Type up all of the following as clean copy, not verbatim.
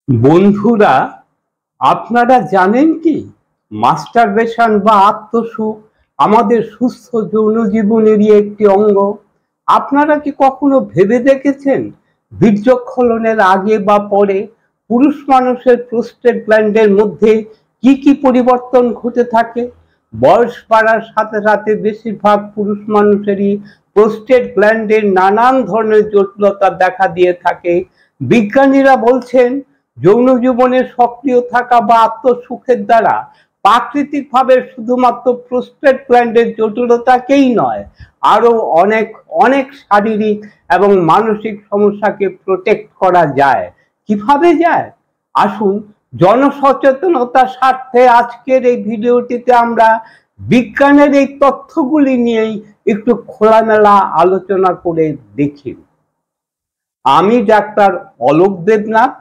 বন্ধুরা, আপনারা জানেন কি মাস্টারবেশন বা আত্মসুখ আমাদের সুস্থ যৌন জীবনেরই একটি অঙ্গ। আপনারা কি কখনো ভেবে দেখেছেন বীর্যস্খলনের আগে বা পরে পুরুষ মানুষের প্রোস্টেট গ্ল্যান্ডের মধ্যে কি কি পরিবর্তন ঘটে থাকে? বয়স বাড়ার সাথে সাথে বেশিরভাগ পুরুষ মানুষেরই প্রোস্টেট গ্ল্যান্ডের নানান ধরনের জটিলতা দেখা দিয়ে থাকে। বিজ্ঞানীরা বলছেন যৌন জীবনে সক্রিয় থাকা বা আত্মসুখের দ্বারা প্রাকৃতিকভাবে শুধুমাত্র প্রোস্টেট গ্ল্যান্ডের জটিলতাকেই নয়, আরো অনেক অনেক শারীরিক এবং মানসিক সমস্যাকে প্রোটেক্ট করা যায়। কিভাবে যায়? আসুন জনসচেতনতার স্বার্থে আজকের এই ভিডিওটিতে আমরা বিজ্ঞানের এই তথ্যগুলি নিয়েই একটু খোলামেলা আলোচনা করে দেখি। আমি ডাক্তার অলোক দেবনাথ।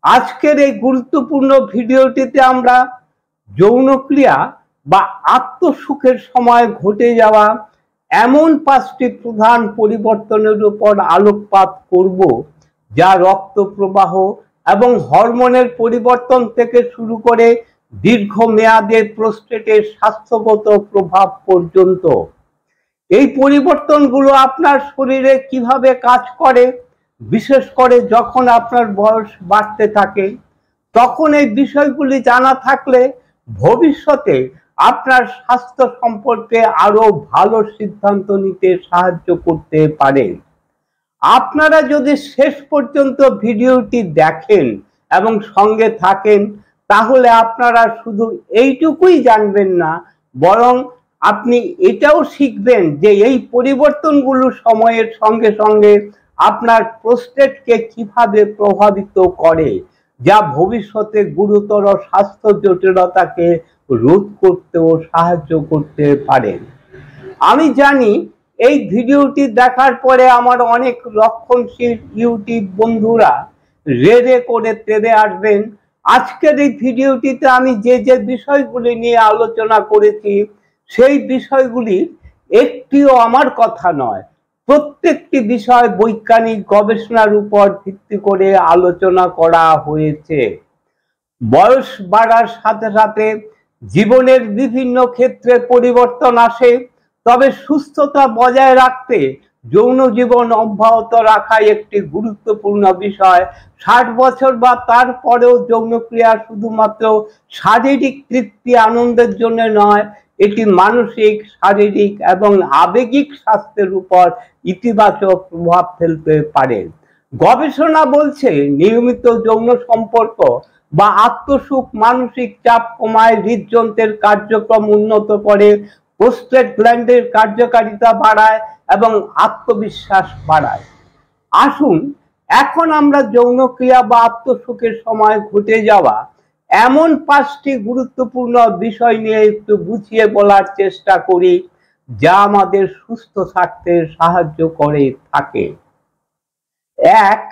আজকের এই গুরুত্বপূর্ণ ভিডিওটিতে আমরা যৌনক্রিয়া বা আত্মসুখের সময় ঘটে যাওয়া এমন 5টি প্রধান পরিবর্তনের উপর আলোকপাত করব, যা রক্ত প্রবাহ এবং হরমোনের পরিবর্তন থেকে শুরু করে দীর্ঘমেয়াদে প্রোস্টেটের স্বাস্থ্যগত প্রভাব পর্যন্ত। এই পরিবর্তনগুলো আপনার শরীরে কিভাবে কাজ করে, বিশেষ করে যখন আপনার বয়স বাড়তে থাকে, তখন এই বিষয়গুলি জানা থাকলে ভবিষ্যতে আপনার স্বাস্থ্য সম্পর্কে আরো ভালো সিদ্ধান্ত নিতে সাহায্য করতে পারে। আপনারা যদি শেষ পর্যন্ত ভিডিওটি দেখেন এবং সঙ্গে থাকেন, তাহলে আপনারা শুধু এইটুকুই জানবেন না, বরং আপনি এটাও শিখবেন যে এই পরিবর্তনগুলো সময়ের সঙ্গে সঙ্গে আপনার প্রোস্টেটকে কিভাবে প্রভাবিত করে, যা ভবিষ্যতে গুরুতর স্বাস্থ্য জটিলতাকে রোধ করতেও সাহায্য করতে পারে। আমি জানি এই ভিডিওটি দেখার পরে আমার অনেক রক্ষণশীল ইউটিউব বন্ধুরা রেড়ে করে তেড়ে আসবেন। আজকের এই ভিডিওটিতে আমি যে যে বিষয়গুলি নিয়ে আলোচনা করেছি, সেই বিষয়গুলি একটিও আমার কথা নয়। প্রত্যেকটি বিষয় বৈজ্ঞানিক গবেষণার উপর ভিত্তি করে আলোচনা করা হয়েছে। বয়স বাড়ার সাথে সাথে জীবনের বিভিন্ন ক্ষেত্রে পরিবর্তন আসে, তবে সুস্থতা বজায় রাখতে যৌন জীবন অব্যাহত রাখা একটি গুরুত্বপূর্ণ বিষয়। 60 বছর বা তার পরেও যৌনক্রিয়া শুধুমাত্র শারীরিক তৃপ্তি আনন্দের জন্য নয়, এটি মানসিক, শারীরিক এবং আবেগিক স্বাস্থ্যের উপর ইতিবাচক প্রভাব ফেলতে পারে। গবেষণা বলছে নিয়মিত যৌন সম্পর্ক বা আত্মসুখ মানসিক চাপ কমায়, হৃদযন্ত্রের কার্যক্রম উন্নত করে, প্রোস্টেট গ্ল্যান্ডের কার্যকারিতা বাড়ায় এবং আত্মবিশ্বাস বাড়ায়। আসুন এখন আমরা যৌনক্রিয়া বা আত্মসুখের সময় ঘটে যাওয়া এমন 5টি গুরুত্বপূর্ণ বিষয় নিয়ে একটু গুছিয়ে বলার চেষ্টা করি, যা আমাদের সুস্থ থাকতে সাহায্য করে থাকে। 1.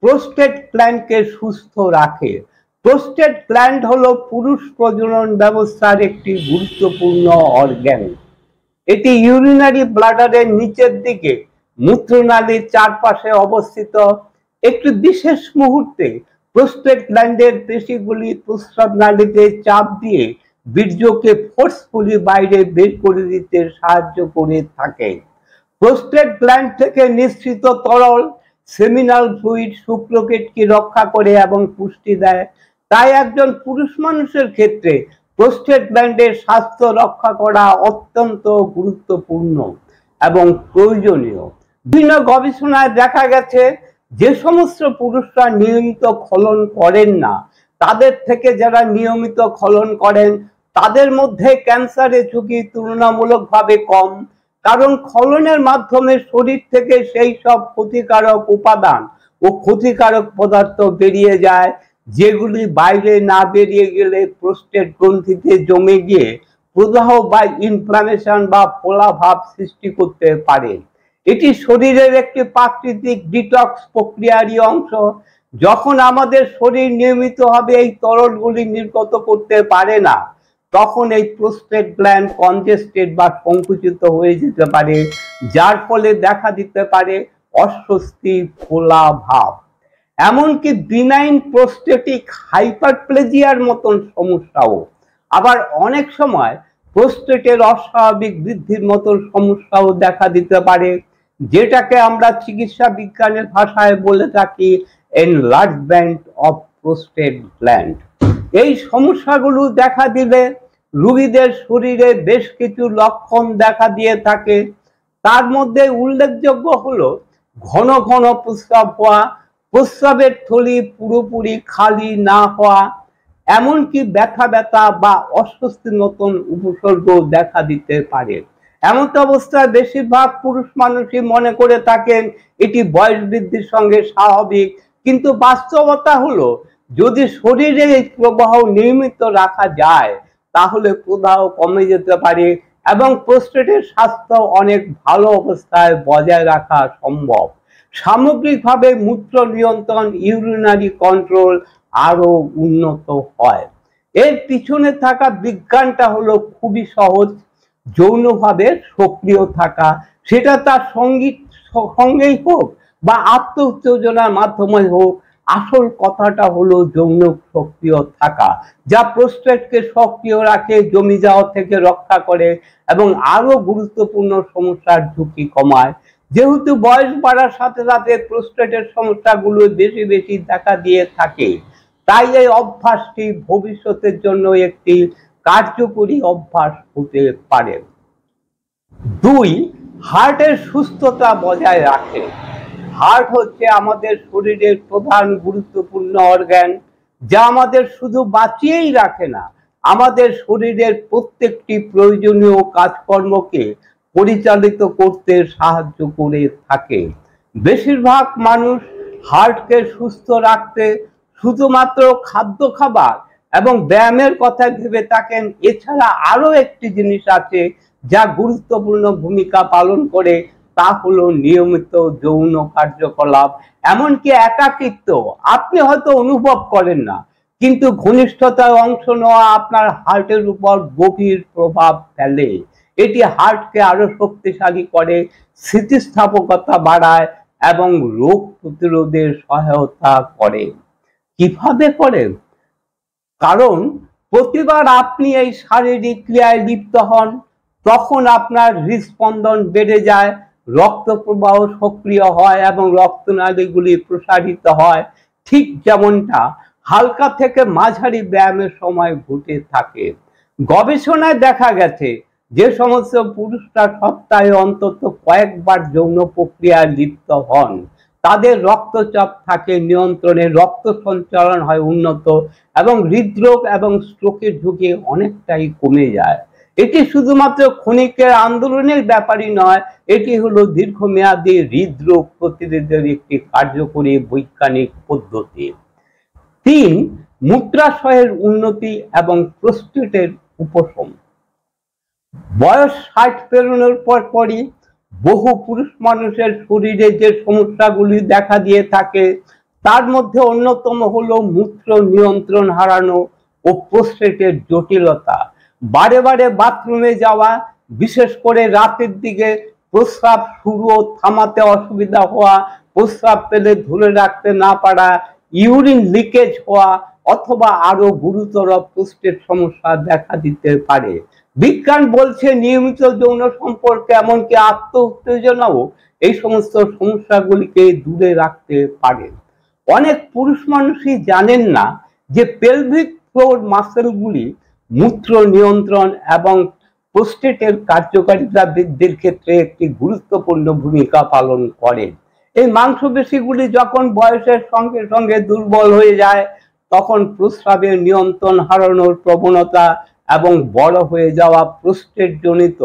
প্রোস্টেট গ্ল্যান্ডকে সুস্থ রাখে। প্রোস্টেট গ্ল্যান্ড হলো পুরুষ প্রজনন ব্যবস্থার একটি গুরুত্বপূর্ণ অর্গান। এটি ইউরিনারি ব্লাডারের নিচের দিকে মূত্রনালীর চারপাশে অবস্থিত। একটি বিশেষ মুহূর্তে প্রোস্টেট গ্ল্যান্ডের পেশিগুলি প্রস্রাব নালীতে চাপ দিয়ে বীর্যকে ফোর্সফুলি বাইরে বের করে দিতে সাহায্য করে থাকে। প্রোস্টেট গ্ল্যান্ড থেকে নিঃসৃত তরল সেমিনাল ফ্লুইড শুক্রাণুকে রক্ষা করে এবং পুষ্টি দেয়। তাই একজন পুরুষ মানুষের ক্ষেত্রে প্রোস্টেট গ্ল্যান্ডের স্বাস্থ্য রক্ষা করা অত্যন্ত গুরুত্বপূর্ণ এবং প্রয়োজনীয়। বিভিন্ন গবেষণায় দেখা গেছে যে সমস্ত পুরুষরা নিয়মিত ক্ষলন করেন না, তাদের থেকে যারা নিয়মিত ক্ষলন করেন তাদের মধ্যে ক্যান্সারের ঝুঁকি তুলনামূলকভাবে কম, কারণ ক্ষলনের মাধ্যমে শরীর থেকে সেই সব ক্ষতিকারক উপাদান ও ক্ষতিকারক পদার্থ বেরিয়ে যায়, যেগুলি বাইরে না বেরিয়ে গেলে প্রোস্টেট গ্রন্থিতে জমে গিয়ে প্রদাহ বা ইনফ্লামেশন বা ফোলাভাব সৃষ্টি করতে পারে। এটি শরীরের একটি প্রাকৃতিক ডিটক্স প্রক্রিয়ারই অংশ। যখন আমাদের শরীর নিয়মিতভাবে এই তরলগুলি নির্গত করতে পারে না, তখন এই প্রোস্টেট গ্ল্যান্ড কনজেস্টেড বা সংকুচিত হয়ে যেতে পারে, যার ফলে দেখা দিতে পারে অস্বস্তি, ফোলা ভাব। এমনকি বিনাইন প্রোস্টেটিক হাইপারপ্লেজিয়ার মতন সমস্যাও, আবার অনেক সময় প্রোস্টেটের অস্বাভাবিক বৃদ্ধির মতন সমস্যাও দেখা দিতে পারে, যেটাকে আমরা চিকিৎসা বিজ্ঞানের ভাষায় বলে থাকি এনলার্জমেন্ট অফ প্রোস্টেট গ্ল্যান্ড। এই সমস্যাগুলো দেখা দিলে রোগীদের শরীরে বেশ কিছু লক্ষণ দেখা দিয়ে থাকে। তার মধ্যে উল্লেখযোগ্য হলো ঘন ঘন প্রস্রাব হওয়া, প্রস্রাবের থলি পুরোপুরি খালি না হওয়া, এমনকি ব্যথা ব্যথা বা অস্বস্তির মতন উপসর্গ দেখা দিতে পারে। এমন অবস্থায় বেশিরভাগ পুরুষ মানুষই মনে করে থাকেন এটি বয়স বৃদ্ধির সঙ্গে স্বাভাবিক, কিন্তু বাস্তবতা হলো যদি শরীরে এই প্রবাহ নিয়মিত রাখা যায় তাহলে প্রদাহ কমে যেতে পারে এবং প্রোস্টেটের স্বাস্থ্য অনেক ভালো অবস্থায় বজায় রাখা সম্ভব। সামগ্রিকভাবে মূত্র নিয়ন্ত্রণ, ইউরিনারি কন্ট্রোল আরো উন্নত হয়। এর পিছনে থাকা বিজ্ঞানটা হলো খুবই সহজ, যৌনভাবে সক্রিয় থাকা, সেটা তার সঙ্গেই হোক বা আত্ম উত্তেজনার মাধ্যমে হোক, আসল কথাটা হলো যৌন সক্রিয় থাকা, যা প্রোস্টেটকে সক্রিয় রাখে, জমি যাওয়া থেকে রক্ষা করে এবং আরো গুরুত্বপূর্ণ সমস্যার ঝুঁকি কমায়। যেহেতু বয়স বাড়ার সাথে সাথে প্রোস্টেটের সমস্যাগুলো বেশি বেশি দেখা দিয়ে থাকে, তাই এই অভ্যাসটি ভবিষ্যতের জন্য একটি কার্যকরী অভ্যাস হতে পারে। 2, হার্টের সুস্থতা বজায় রাখে। হার্ট হচ্ছে আমাদের শরীরের প্রধান গুরুত্বপূর্ণ অর্গান, যা আমাদের শুধু বাঁচিয়েই রাখে না, আমাদের শরীরের প্রত্যেকটি প্রয়োজনীয় কাজকর্মকে পরিচালিত করতে সাহায্য করে থাকে। বেশিরভাগ মানুষ হার্টকে সুস্থ রাখতে শুধুমাত্র খাদ্য খাবার এবং ব্যায়ামের কথা ভেবে থাকেন। এছাড়া আরো একটি জিনিস আছে যা গুরুত্বপূর্ণ ভূমিকা পালন করে, তা হলো নিয়মিত যৌন কার্যকলাপ, এমনকি একাকিত্ব। আপনি হয়তো অনুভব করেন না, কিন্তু ঘনিষ্ঠতায় অংশ নেওয়া আপনার হার্টের উপর গভীর প্রভাব ফেলে। এটি হার্টকে আরো শক্তিশালী করে, স্থিতিস্থাপকতা বাড়ায় এবং রোগ প্রতিরোধের সহায়তা করে। কিভাবে করে? কারণ প্রতিবার আপনি এই শারীরিক ক্রিয়ায় লিপ্ত হন, তখন আপনার হৃদস্পন্দন বেড়ে যায়, রক্ত প্রবাহ সক্রিয় হয় এবং রক্তনালীগুলি প্রসারিত হয়, ঠিক যেমনটা হালকা থেকে মাঝারি ব্যায়ামের সময় ঘটে থাকে। গবেষণায় দেখা গেছে যে সমস্ত পুরুষরা সপ্তাহে অন্তত কয়েকবার যৌন প্রক্রিয়ায় লিপ্ত হন, তাদের রক্তচাপ থাকে নিয়ন্ত্রণে, রক্ত সঞ্চালন হয় উন্নত এবং হৃদরোগ এবং স্ট্রোকের ঝুঁকি অনেকটাই কমে যায়। এটি শুধুমাত্র ক্ষণিকের আন্দোলনের ব্যাপারই নয়, এটি হলো দীর্ঘমেয়াদী হৃদরোগ প্রতিরোধের একটি কার্যকরী বৈজ্ঞানিক পদ্ধতি। 3, মূত্রাশয়ের উন্নতি এবং প্রোস্টেটের উপশম। বয়স 60 পেরোনোর পরই বহু পুরুষ মানুষের শরীরে যে সমস্যাগুলি দেখা দিয়ে থাকে, তার মধ্যে অন্যতম হলো মূত্র নিয়ন্ত্রণ হারানো ও প্রোস্টেটের জটিলতা। বারে বারে বাথরুমে যাওয়া, বিশেষ করে রাতের দিকে প্রস্রাব শুরু ও থামাতে অসুবিধা হওয়া, প্রস্রাব পেলে ধরে রাখতে না পারা, ইউরিন লিকেজ হওয়া অথবা আরো গুরুতর প্রোস্টেট সমস্যা দেখা দিতে পারে। বিজ্ঞান বলছে নিয়মিত যৌন সম্পর্ক এমনকি আত্ম উত্তেজনাও এই সমস্ত সমস্যাগুলিকে দূরে রাখতে পারে। অনেক পুরুষ মানুষই জানেন না যে পেলভিক ফ্লোর মাসেলগুলি মূত্র নিয়ন্ত্রণ এবং প্রোস্টেটের কার্যকারিতা বৃদ্ধির ক্ষেত্রে একটি গুরুত্বপূর্ণ ভূমিকা পালন করে। এই মাংসপেশিগুলি যখন বয়সের সঙ্গে সঙ্গে দুর্বল হয়ে যায়, তখন প্রস্রাবের নিয়ন্ত্রণ হারানোর প্রবণতা এবং বড় হয়ে যাওয়া প্রোস্টেট জনিত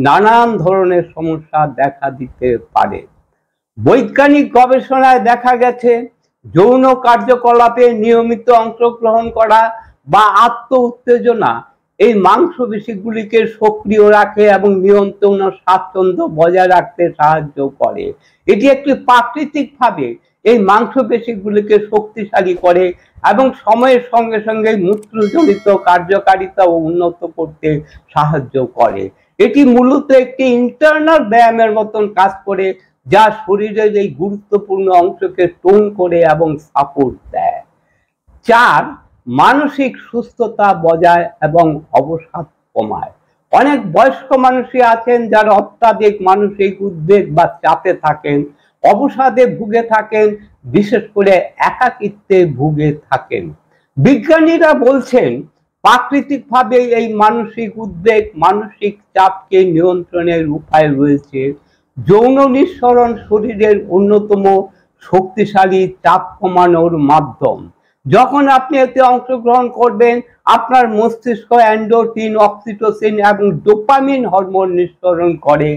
নানান ধরনের সমস্যা দেখা দিতে পারে। বৈজ্ঞানিক গবেষণায় দেখা গেছে যৌন কার্যকলাপে নিয়মিত অংশগ্রহণ করা বা আত্ম উত্তেজনা এই মাংসপেশিগুলিকে সক্রিয় রাখে এবং নিয়ন্ত্রণ ও স্বাচ্ছন্দ্য বজায় রাখতে সাহায্য করে। এটি একটি প্রাকৃতিকভাবে এই মাংসপেশিগুলিকে শক্তিশালী করে এবং সময়ের সঙ্গে সঙ্গে মূত্রজনিত কার্যকারিতা উন্নত করতে সাহায্য করে। এটি মূলত একটি ইন্টারনাল ব্যায়ামের মতন কাজ করে, যা শরীরের এই গুরুত্বপূর্ণ অংশকে টোন করে এবং সাপোর্ট দেয়। 4, মানসিক সুস্থতা বজায় এবং অবসাদ কমায়। অনেক বয়স্ক মানুষই আছেন যারা অত্যাধিক মানসিক উদ্বেগ বা চাপে থাকেন, অবসাদে ভুগে থাকেন, বিশেষ করে একাকিত্বে ভুগে থাকেন। বিজ্ঞানীরা বলছেন প্রাকৃতিকভাবে এই মানসিক উদ্বেগ, মানসিক চাপকে নিয়ন্ত্রণের উপায় রয়েছে। যৌন নিঃসরণ শরীরের অন্যতম শক্তিশালী চাপ কমানোর মাধ্যম। যখন আপনি এতে অংশগ্রহণ করবেন, আপনার মস্তিষ্ক এন্ডোরফিন, অক্সিটোসিন এবং ডোপামিন হরমোন নিঃসরণ করে।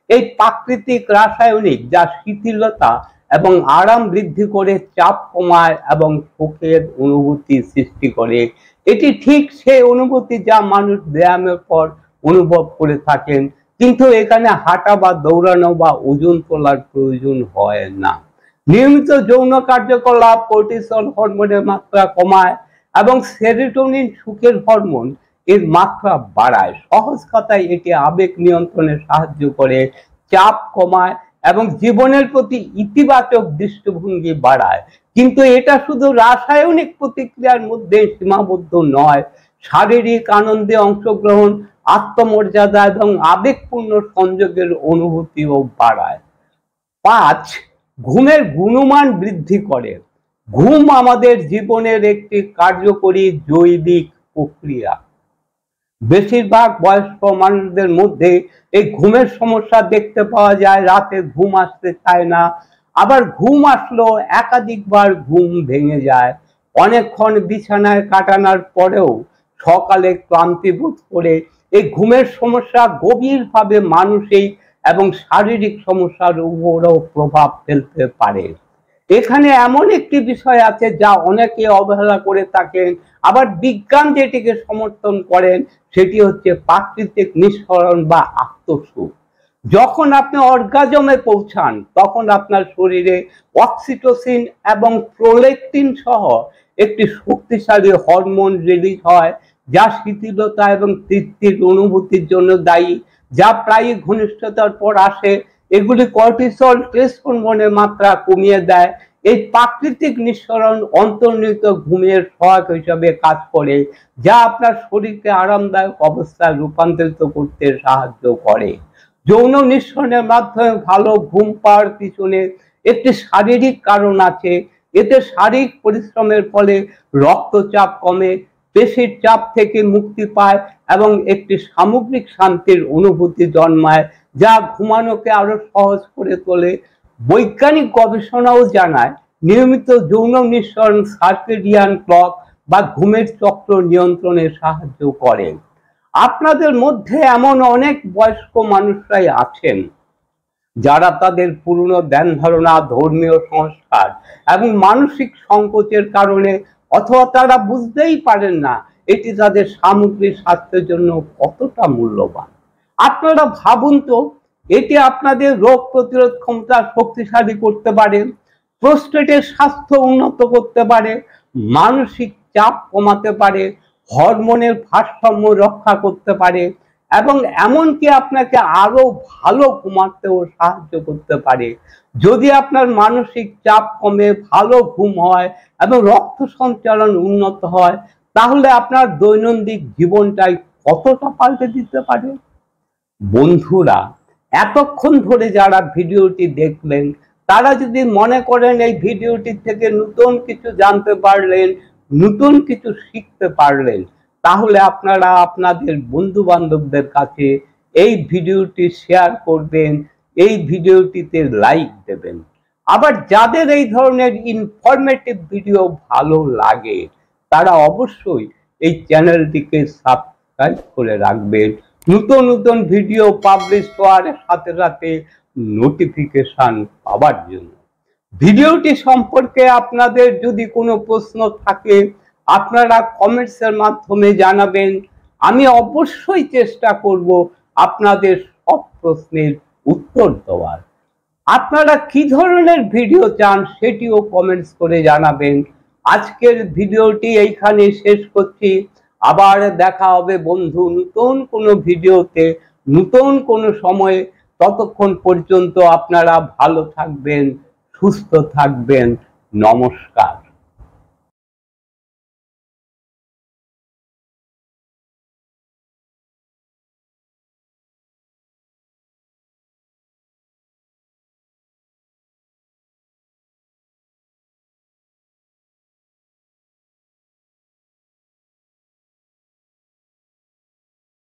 এই প্রাকৃতিক রাসায়নিক যা শিথিলতা এবং আরাম বৃদ্ধি করে, চাপ কমায় এবং সুখের অনুভূতি সৃষ্টি করে। এটি ঠিক সেই অনুভূতি যা মানুষ ব্যায়ামের পর অনুভব করে থাকেন, কিন্তু এখানে হাঁটা বা দৌড়ানো বা ওজন তোলার প্রয়োজন হয় না। নিয়মিত যৌন কার্যকলাপ কর্টিসল হরমোনের মাত্রা কমায় এবং সেরোটোনিন সুখের হরমোন এর মাত্রা বাড়ায়। সহজ কথায় এটি আবেগ নিয়ন্ত্রণে সাহায্য করে, চাপ কমায় এবং জীবনের প্রতি ইতিবাচক দৃষ্টিভঙ্গি বাড়ায়। কিন্তু এটা শুধু রাসায়নিক প্রতিক্রিয়ার মধ্যে সীমাবদ্ধ নয়, শারীরিক আনন্দে অংশগ্রহণ, আত্মমর্যাদা এবং আবেগপূর্ণ সংযোগের অনুভূতিও বাড়ায়। 5, ঘুমের গুণমান বৃদ্ধি করে। ঘুম আমাদের জীবনের একটি কার্যকরী জৈবিক প্রক্রিয়া। বেশিরভাগ বয়স্ক মানুষদের মধ্যে এই ঘুমের সমস্যা দেখতে পাওয়া যায়। রাতে ঘুম আসতে চায় না, আবার ঘুম আসলেও একাধিকবার ঘুম ভেঙে যায়। অনেকক্ষণ বিছানায় কাটানোর পরেও সকালে ক্লান্তি বোধ করে। এই ঘুমের সমস্যা গভীরভাবে মানসিক এবং শারীরিক সমস্যার উপরও প্রভাব ফেলতে পারে। এখানে এমন একটি বিষয় আছে যা অনেকে অবহেলা করে থাকেন, আবার বিজ্ঞান যেটিকে সমর্থন করেন, সেটি হচ্ছে প্রাকৃতিক নিঃসরণ বা আত্মসুখ। যখন আপনি অর্গাজমে পৌঁছান, তখন আপনার শরীরে অক্সিটোসিন এবং প্রোলেকটিন সহ একটি শক্তিশালী হরমোন রিলিজ হয়, যা শিথিলতা এবং তৃপ্তির অনুভূতির জন্য দায়ী, যা প্রায়ই ঘনিষ্ঠতার পর আসে। এগুলি কর্টিসল, স্ট্রেস হরমোনের মাত্রা কমিয়ে দেয়। এই প্রাকৃতিক নিঃসরণ অন্তর্নিহিত ঘুমের সহায়ক হিসাবে কাজ করে, যা আপনার শরীরকে আরামদায়ক অবস্থায় রূপান্তরিত করতে সাহায্য করে। যৌন নিঃসরণের মাধ্যমে ভালো ঘুম পাওয়ার পিছনে একটি শারীরিক কারণ আছে। এতে শারীরিক পরিশ্রমের ফলে রক্তচাপ কমে, পেশির চাপ থেকে মুক্তি পায় এবং একটি সামগ্রিক শান্তির অনুভূতি জন্মায়, যা ঘুমানোকে আরো সহজ করে তোলে। বৈজ্ঞানিক গবেষণাও জানায় নিয়মিত যৌন নিঃসরণ সার্কেডিয়ান ক্লক বা ঘুমের চক্র নিয়ন্ত্রণে সাহায্য করে। আপনাদের মধ্যে এমন অনেক বয়স্ক মানুষরাই আছেন যারা তাদের পুরনো ধ্যান ধারণা, ধর্মীয় সংস্কার এবং মানসিক সংকোচের কারণে, অথবা তারা বুঝতেই পারেন না এটি তাদের সামগ্রিক স্বাস্থ্যের জন্য কতটা মূল্যবান। আপনারা ভাবুন তো, এটি আপনাদের রোগ প্রতিরোধ ক্ষমতা শক্তিশালী করতে পারে, প্রোস্টেটের স্বাস্থ্য উন্নত করতে পারে, মানসিক চাপ কমাতে পারে, হরমোনের ভারসাম্য রক্ষা করতে পারে এবং এমনকি আপনাকে আরো ভালো ঘুমাতেও সাহায্য করতে পারে। যদি আপনার মানসিক চাপ কমে, ভালো ঘুম হয় এবং রক্ত সঞ্চালন উন্নত হয়, তাহলে আপনার দৈনন্দিন জীবনটাই কতটা পাল্টে দিতে পারে। বন্ধুরা, এতক্ষণ ধরে যারা ভিডিওটি দেখলেন, তারা যদি মনে করেন এই ভিডিওটি থেকে নতুন কিছু জানতে পারলেন, নতুন কিছু শিখতে পারলেন, তাহলে আপনারা আপনাদের বন্ধু বান্ধবদের কাছে এই ভিডিওটি শেয়ার করবেন, এই ভিডিওটিতে লাইক দেবেন। আবার যাদের এই ধরনের ইনফরমেটিভ ভিডিও ভালো লাগে, তারা অবশ্যই এই চ্যানেলটিকে সাবস্ক্রাইব করে রাখবেন নতুন নতুন ভিডিও পাবলিশ হওয়ার সাথে সাথে নোটিফিকেশন পাওয়ার জন্য। ভিডিওটি সম্পর্কে আপনাদের যদি কোনো প্রশ্ন থাকে, আপনারা কমেন্টসের মাধ্যমে জানাবেন। আমি অবশ্যই চেষ্টা করব আপনাদের সব প্রশ্নের উত্তর দেওয়ার। আপনারা কি ধরনের ভিডিও চান সেটিও কমেন্টস করে জানাবেন। আজকের ভিডিওটি এইখানে শেষ করছি। আবার দেখা হবে বন্ধু নতুন কোনো ভিডিওতে, নতুন কোনো সময়ে। ততক্ষণ পর্যন্ত আপনারা ভালো থাকবেন, সুস্থ থাকবেন। নমস্কার।